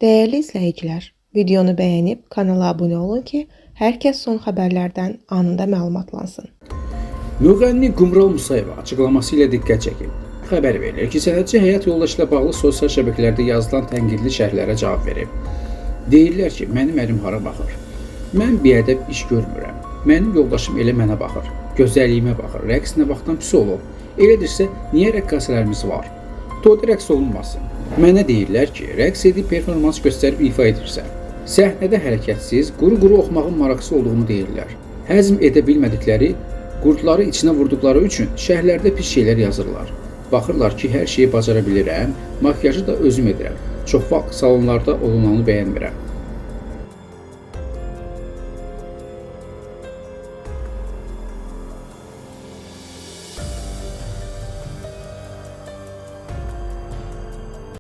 Değerli izləyicilər, videonu bəyənib kanala abunə olun ki, hər kəs son xəbərlərdən anında məlumatlansın. Müğənni Qumral Musayeva açıqlaması ilə diqqət çəkib. Xəbər verilir ki, sənətçi həyat yoldaşı ilə bağlı sosial şəbəkələrdə yazılan tənqidli şərhlərə cavab verib. Deyirlər ki, mənim əlim hara baxır? Mən biədəb iş görmürəm. Mənim yoldaşım elə mənə baxır. Gözəlliyimə baxır. Rəqs nə vaxtdan pis olub? Elədirsə, niyə rəqqasələrimiz var? Toyda rəqs olunmasın. Mənə deyirlər ki, rəqs edib performans göstərib ifa edirsən. Səhnədə hərəkətsiz, quru-quru oxumağın maraqsız olduğunu deyirlər. Həzm edə bilmədikləri, qurdları içinə vurduqları üçün şərhlərdə pis şeylər yazırlar. Baxırlar ki, hər şeyi bacara bilirəm, makyajı da özüm edirəm. Çox vaxt salonlarda olunanı bəyənmirəm.